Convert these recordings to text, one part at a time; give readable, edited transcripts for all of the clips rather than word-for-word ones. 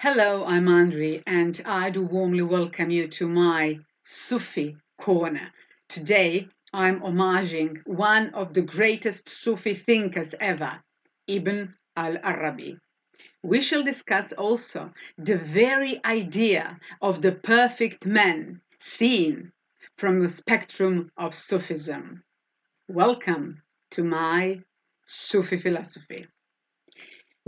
Hello, I'm Andry, and I do warmly welcome you to my Sufi corner. Today, I'm homaging one of the greatest Sufi thinkers ever, Ibn al-Arabi. We shall discuss also the very idea of the perfect man seen from the spectrum of Sufism. Welcome to my Sufi philosophy.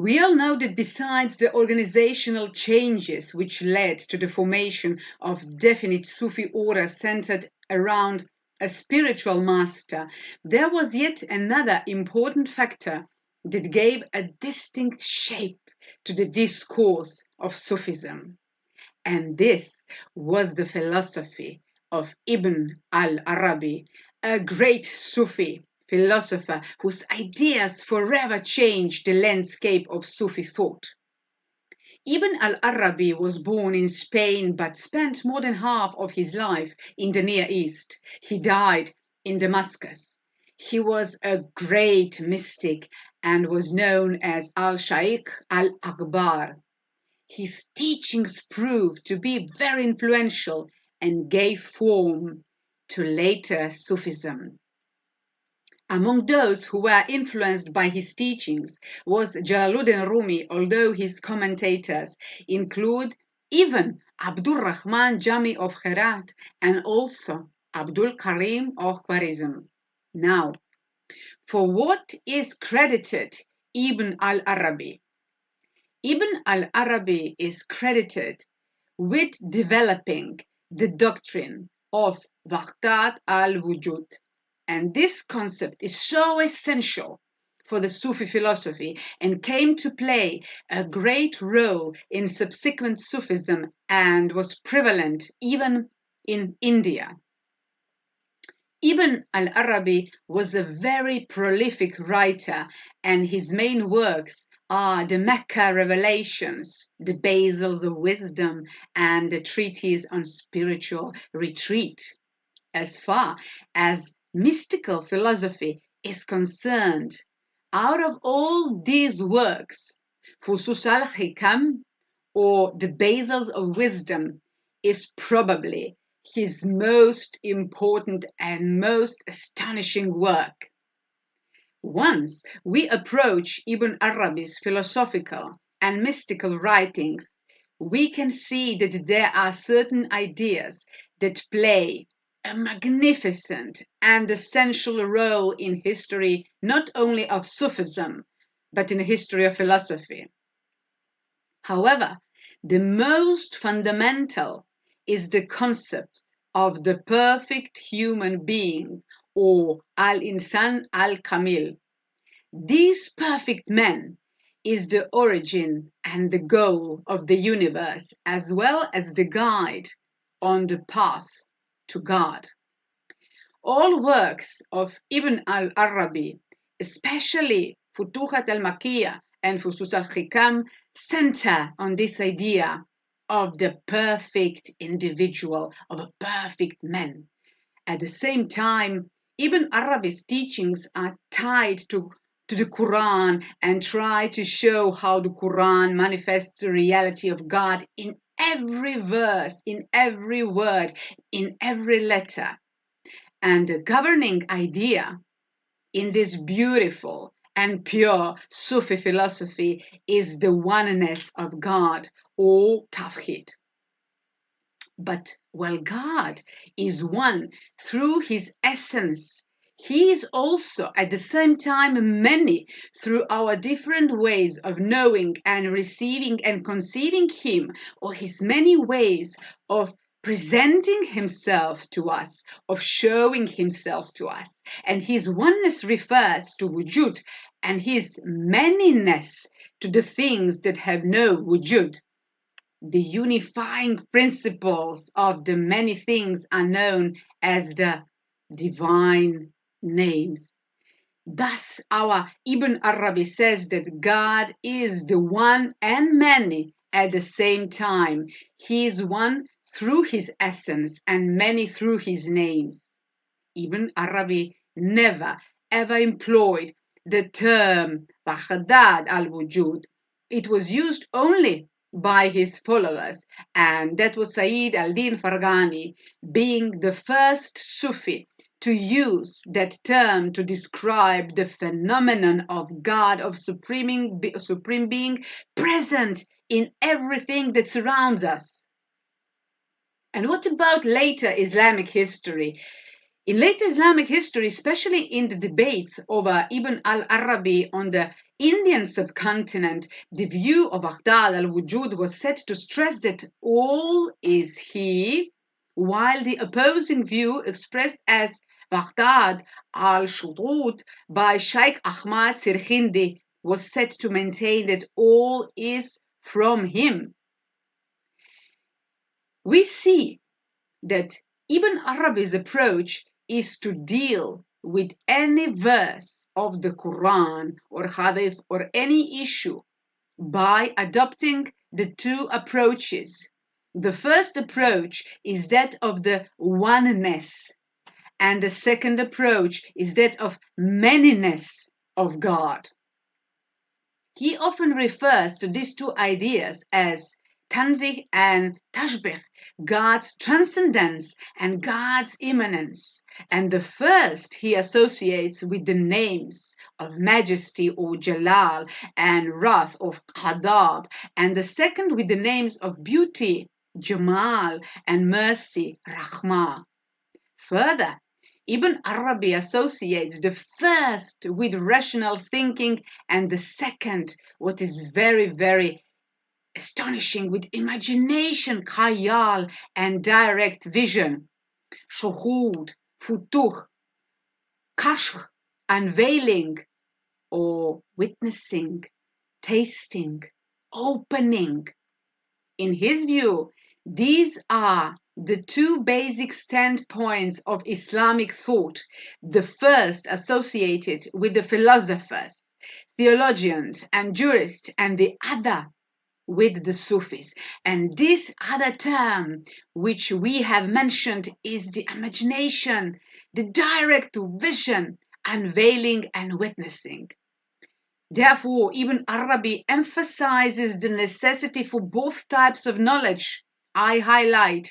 We all know that besides the organizational changes which led to the formation of definite Sufi order centered around a spiritual master, there was yet another important factor that gave a distinct shape to the discourse of Sufism. And this was the philosophy of Ibn al-Arabi, a great Sufi philosopher whose ideas forever changed the landscape of Sufi thought. Ibn al-Arabi was born in Spain but spent more than half of his life in the Near East. He died in Damascus. He was a great mystic and was known as al-Shaykh al-Akbar. His teachings proved to be very influential and gave form to later Sufism. Among those who were influenced by his teachings was Jalaluddin Rumi, although his commentators include even Abdul Rahman Jami of Herat and also Abdul Karim of Khwarizm. Now, for what is credited Ibn al-Arabi? Ibn al-Arabi is credited with developing the doctrine of Wahdat al-Wujud. And this concept is so essential for the Sufi philosophy and came to play a great role in subsequent Sufism and was prevalent even in India. Ibn al-Arabi was a very prolific writer, and his main works are the Mecca Revelations, the Basils of Wisdom, and the Treatise on Spiritual Retreat. As far as mystical philosophy is concerned, out of all these works, Fusus al-Hikam, or the Basils of Wisdom, is probably his most important and most astonishing work. Once we approach Ibn Arabi's philosophical and mystical writings, we can see that there are certain ideas that play a magnificent and essential role in history, not only of Sufism, but in the history of philosophy. However, the most fundamental is the concept of the perfect human being, or al-insan al-kamil. This perfect man is the origin and the goal of the universe, as well as the guide on the path to God. All works of Ibn al-Arabi, especially Futuhat al-Makkiyah and Fusus al-Hikam, center on this idea of the perfect individual, of a perfect man. At the same time, Ibn Arabi's teachings are tied to the Quran and try to show how the Quran manifests the reality of God in every verse, in every word, in every letter. And the governing idea in this beautiful and pure Sufi philosophy is the oneness of God, or Tawhid. But while God is one through his essence, he is also at the same time many through our different ways of knowing and receiving and conceiving him, or his many ways of presenting himself to us, of showing himself to us. And his oneness refers to wujud, and his manyness to the things that have no wujud. The unifying principles of the many things are known as the divine names. Thus, our Ibn Arabi says that God is the one and many at the same time. He is one through his essence and many through his names. Ibn Arabi never ever employed the term Wahdat al-Wujud. It was used only by his followers, and that was Sayyid al-Din Farghani, being the first Sufi to use that term to describe the phenomenon of God, of supreme being present in everything that surrounds us. And what about later Islamic history? In later Islamic history, especially in the debates over Ibn al-Arabi on the Indian subcontinent, the view of Aqdal al-Wujud was said to stress that all is He, while the opposing view expressed as Baghdad al-Shudud by Sheikh Ahmad Sirhindi was said to maintain that all is from Him. We see that Ibn Arabi's approach is to deal with any verse of the Quran or Hadith or any issue by adopting the two approaches. The first approach is that of the oneness, and the second approach is that of manyness of God. He often refers to these two ideas as tanzih and tashbih, God's transcendence and God's immanence. And the first he associates with the names of majesty or jalal and wrath of qadab, and the second with the names of beauty, jamal, and mercy, rahmah. Further, Ibn Arabi associates the first with rational thinking and the second, what is very, very astonishing, with imagination, khayal, and direct vision. Shuhud, futuh, kashf, unveiling or witnessing, tasting, opening. In his view, these are the two basic standpoints of Islamic thought, the first associated with the philosophers, theologians, and jurists, and the other with the Sufis. And this other term, which we have mentioned, is the imagination, the direct vision, unveiling, and witnessing. Therefore, Ibn Arabi emphasizes the necessity for both types of knowledge. I highlight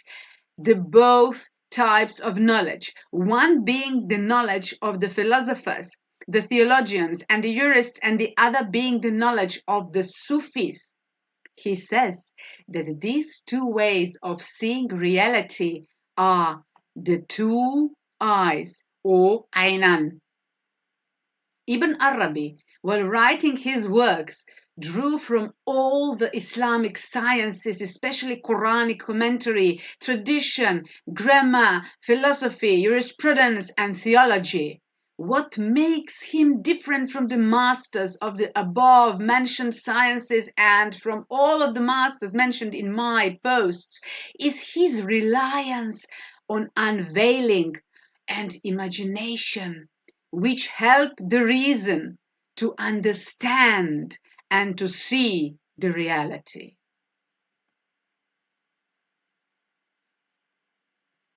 the both types of knowledge, one being the knowledge of the philosophers, the theologians, and the jurists, and the other being the knowledge of the Sufis. He says that these two ways of seeing reality are the two eyes, or aynan. Ibn Arabi, while writing his works, drew from all the Islamic sciences, especially Quranic commentary, tradition, grammar, philosophy, jurisprudence, and theology. What makes him different from the masters of the above mentioned sciences and from all of the masters mentioned in my posts is his reliance on unveiling and imagination, which help the reason to understand and to see the reality.